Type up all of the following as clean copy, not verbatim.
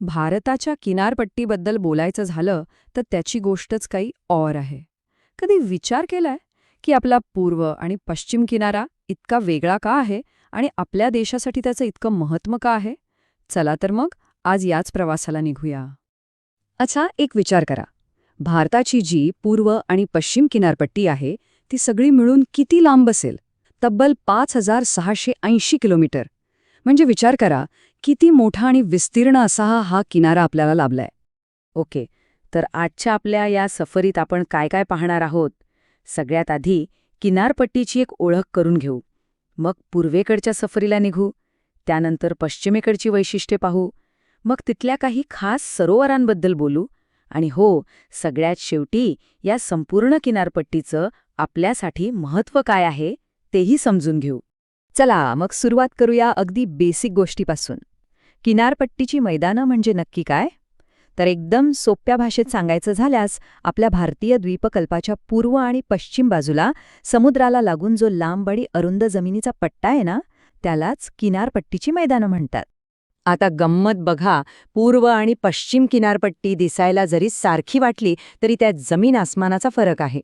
भारताच्या किनारपट्टीबद्दल बोलायचं झालं तर त्याची गोष्टच काही और आहे. कधी विचार केलाय की आपला पूर्व आणि पश्चिम किनारा इतका वेगळा का आहे आणि आपल्या देशासाठी त्याचं इतकं महत्त्व का आहे? चला तर मग आज याच प्रवासाला निघूया. अच्छा, एक विचार करा. भारताची जी पूर्व आणि पश्चिम किनारपट्टी आहे ती सगळी मिळून किती लांब असेल? तब्बल 5,680 किलोमीटर. म्हणजे विचार करा, किती मोठा आणि विस्तीर्ण असा हा किनारा आपल्याला लाभलाय. ओके, तर आजच्या आपल्या या सफरीत आपण काय काय पाहणार आहोत? सगळ्यात आधी किनारपट्टीची एक ओळख करून घेऊ. मग पूर्वेकडच्या सफरीला निघू. त्यानंतर पश्चिमेकडची वैशिष्ट्ये पाहू. मग तिथल्या काही खास सरोवरांबद्दल बोलू. आणि हो, सगळ्यात शेवटी या संपूर्ण किनारपट्टीचं आपल्यासाठी महत्त्व काय आहे तेही समजून घेऊ. चला मग सुरुवात करूया अगदी बेसिक गोष्टीपासून. किनारपट्टीची मैदानं म्हणजे नक्की काय? तर एकदम सोप्या भाषेत सांगायचं झाल्यास आपल्या भारतीय द्वीपकल्पाच्या पूर्व आणि पश्चिम बाजूला समुद्राला लागून जो लांब आणि अरुंद जमिनीचा पट्टा आहे ना, त्यालाच किनारपट्टीची मैदानं म्हणतात. आता गंमत बघा, पूर्व आणि पश्चिम किनारपट्टी दिसायला जरी सारखी वाटली तरी त्यात जमीन आसमानाचा फरक आहे.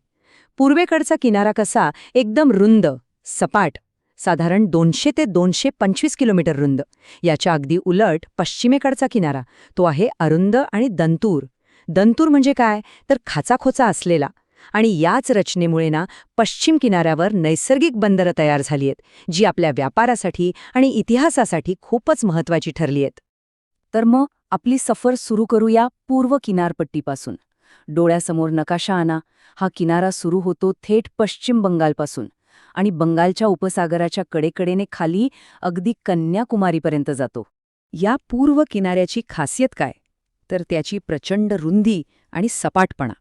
पूर्वेकडचा किनारा कसा एकदम रुंद, सपाट, साधारण 200 ते 225 किलोमीटर रुंद. याच्या अगदी उलट पश्चिमेकडचा किनारा तो आहे अरुंद आणि दंतूर. दंतूर म्हणजे काय तर खाचाखोचा असलेला. आणि याच रचनेमुळे ना पश्चिम किनाऱ्यावर नैसर्गिक बंदरं तयार झाली आहेत, जी आपल्या व्यापारासाठी आणि इतिहासासाठी खूपच महत्त्वाची ठरली आहेत. तर मग आपली सफर सुरू करूया पूर्व किनारपट्टीपासून. डोळ्यासमोर नकाशा आणा. हा किनारा सुरू होतो थेट पश्चिम बंगालपासून आणि बंगालच्या उपसागराच्या कडेकडेने खाली अगदी कन्याकुमारीपर्यंत जातो. या पूर्व किनाऱ्याची खासियत काय तर त्याची प्रचंड रुंदी आणि सपाटपणा.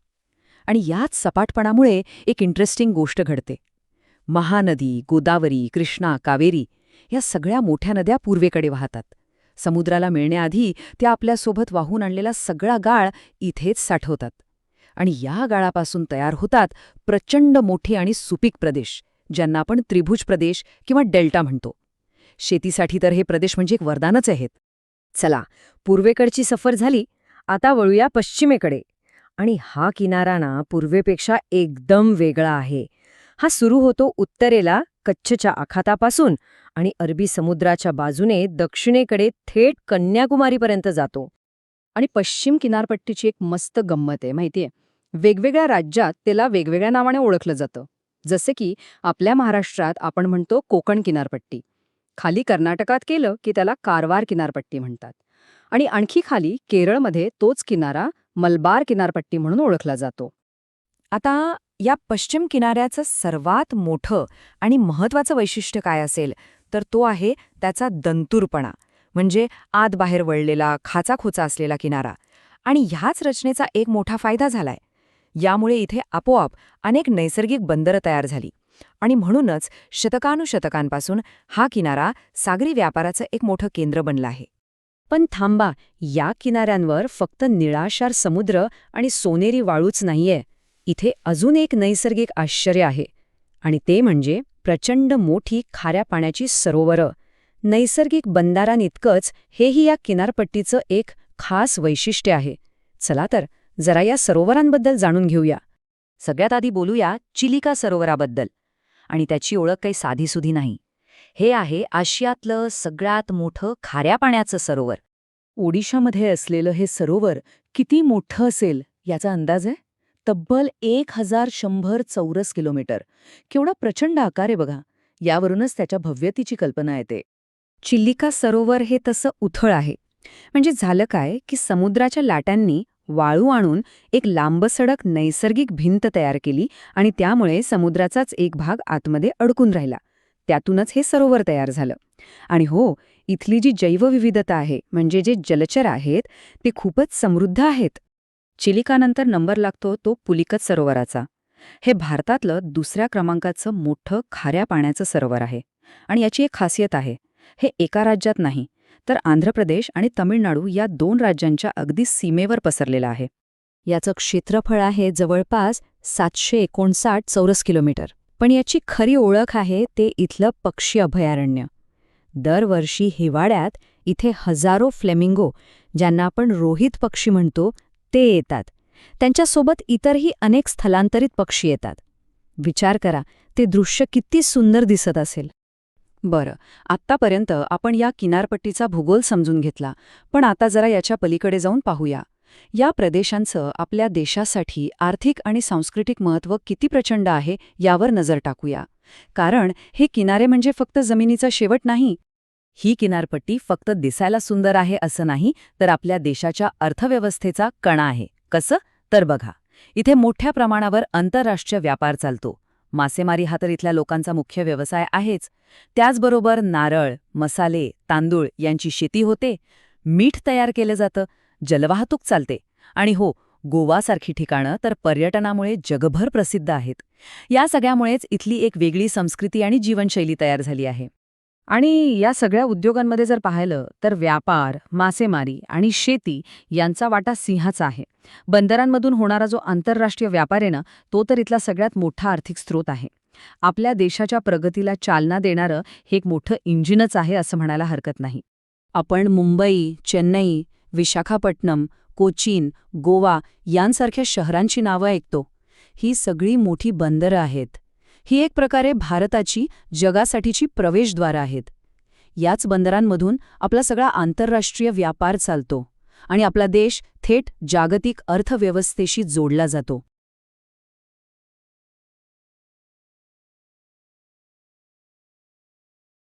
आणि याच सपाटपणामुळे एक इंटरेस्टिंग गोष्ट घडते. महानदी, गोदावरी, कृष्णा, कावेरी या सगळ्या मोठ्या नद्या पूर्वेकडे वाहतात. समुद्राला मिळण्याआधी त्या आपल्यासोबत वाहून आणलेला सगळा गाळ इथेच साठवतात. आणि या गाळापासून तयार होतात प्रचंड मोठे आणि सुपीक प्रदेश, ज्यांना आपण त्रिभुज प्रदेश किंवा डेल्टा म्हणतो. शेतीसाठी तर हे प्रदेश म्हणजे एक वरदानच आहेत. चला, पूर्वेकडची सफर झाली. आता वळूया पश्चिमेकडे. आणि हा किनारा ना पूर्वेपेक्षा एकदम वेगळा आहे. हा सुरू होतो उत्तरेला कच्छच्या आखातापासून आणि अरबी समुद्राच्या बाजूने दक्षिणेकडे थेट कन्याकुमारीपर्यंत जातो. आणि पश्चिम किनारपट्टीची एक मस्त गंमत आहे माहितीये. वेगवेगळ्या राज्यात त्याला वेगवेगळ्या नावाने ओळखलं जातं. जसे की आपल्या महाराष्ट्रात आपण म्हणतो कोकण किनारपट्टी. खाली कर्नाटकात केलं की त्याला कारवार किनारपट्टी म्हणतात. आणि आणखी खाली केरळमध्ये तोच किनारा मलबार किनारपट्टी म्हणून ओळखला जातो. आता या पश्चिम किनाऱ्याचं सर्वात मोठं आणि महत्त्वाचं वैशिष्ट्य काय असेल तर तो आहे त्याचा दंतूरपणा, म्हणजे आत बाहेर वळलेला खाचाखोचा असलेला किनारा. आणि ह्याच रचनेचा एक मोठा फायदा झालाय. यामुळे इथे आपोआप अनेक नैसर्गिक बंदरं तयार झाली आणि म्हणूनच शतकानुशतकांपासून हा किनारा सागरी व्यापाराचं एक मोठं केंद्र बनलं आहे. पण थांबा, या किनाऱ्यांवर फक्त निळाशार समुद्र आणि सोनेरी वाळूच नाहीये. इथे अजून एक नैसर्गिक आश्चर्य आहे आणि ते म्हणजे प्रचंड मोठी खाऱ्या पाण्याची सरोवरं. नैसर्गिक बंधारांइतकंच हेही या किनारपट्टीचं एक खास वैशिष्ट्य आहे. चला तर जरा या सरोवरांबद्दल जाणून घेऊया. सगळ्यात आधी बोलूया चिलिका सरोवराबद्दल. आणि त्याची ओळख काही साधीसुधी नाही. हे आहे आशियातलं सगळ्यात मोठं खाऱ्या पाण्याचं सरोवर. ओडिशामध्ये असलेलं हे सरोवर किती मोठं असेल याचा अंदाज आहे? तब्बल 1,100 चौरस किलोमीटर. केवढा प्रचंड आकार आहे बघा. यावरूनच त्याच्या भव्यतेची कल्पना येते. चिलिका सरोवर हे तसं उथळ आहे. म्हणजे झालं काय की समुद्राच्या लाटांनी वाळू आणून एक लांबसडक नैसर्गिक भिंत तयार केली आणि त्यामुळे समुद्राचाच एक भाग आतमध्ये अडकून राहिला. त्यातूनच हे सरोवर तयार झालं. आणि हो, इथली जी जैवविविधता आहे म्हणजे जे जलचर आहेत ते खूपच समृद्ध आहेत. चिलिकानंतर नंबर लागतो तो पुलिकत सरोवराचा. हे भारतातलं दुसऱ्या क्रमांकाचं मोठं खाऱ्या पाण्याचं सरोवर आहे. आणि याची एक खासियत आहे. हे एका राज्यात नाही तर आंध्र प्रदेश आणि तमिळनाडू या 2 राज्यांच्या अगदी सीमेवर पसरलेलं आहे. याचं क्षेत्रफळ आहे जवळपास 759 चौरस किलोमीटर. पण याची खरी ओळख आहे ते इथलं पक्षी अभयारण्य. दरवर्षी हिवाळ्यात इथे हजारो फ्लेमिंगो, ज्यांना आपण रोहित पक्षी म्हणतो, ते येतात. त्यांच्यासोबत इतरही अनेक स्थलांतरित पक्षी येतात. विचार करा, ते दृश्य किती सुंदर दिसत असेल. बरं, आत्तापर्यंत आपण या किनारपट्टीचा भूगोल समजून घेतला, पण आता जरा याच्या पलीकडे जाऊन पाहूया. या प्रदेशांचं आपल्या देशासाठी आर्थिक आणि सांस्कृतिक महत्त्व किती प्रचंड आहे यावर नजर टाकूया. कारण हे किनारे म्हणजे फक्त जमिनीचा शेवट नाही. ही किनारपट्टी फक्त दिसायला सुंदर आहे असं नाही, तर आपल्या देशाच्या अर्थव्यवस्थेचा कणा आहे. कसं? तर बघा, इथे मोठ्या प्रमाणावर आंतरराष्ट्रीय व्यापार चालतो. मासेमारी हा तर इथल्या लोकांचा मुख्य व्यवसाय आहेच. त्याचबरोबर नारळ, मसाले, तांदूळ यांची शेती होते, मीठ तयार केलं जातं, जलवाहतूक चालते आणि हो, गोवासारखी ठिकाणं तर पर्यटनामुळे जगभर प्रसिद्ध आहेत. या सगळ्यामुळेच इथली एक वेगळी संस्कृती आणि जीवनशैली तयार झाली आहे. आणि या सगळ्या उद्योगांमध्ये जर पाहिलं तर व्यापार, मासेमारी आणि शेती यांचा वाटा सिंहाचा आहे. बंदरांमधून होणारा जो आंतरराष्ट्रीय व्यापार आहे ना, तो तर इथला सगळ्यात मोठा आर्थिक स्रोत आहे. आपल्या देशाच्या प्रगतीला चालना देणारं हे एक मोठं इंजिनच आहे असं म्हणायला हरकत नाही. आपण मुंबई, चेन्नई, विशाखापट्टणम, कोचीन, गोवा यांसारख्या शहरांची नावं ऐकतो. ही सगळी मोठी बंदरं आहेत. ही एक प्रकारे भारताची जगासाठीची प्रवेशद्वारं आहेत. याच बंदरांमधून आपला सगळा आंतरराष्ट्रीय व्यापार चालतो आणि आपला देश थेट जागतिक अर्थव्यवस्थेशी जोडला जातो.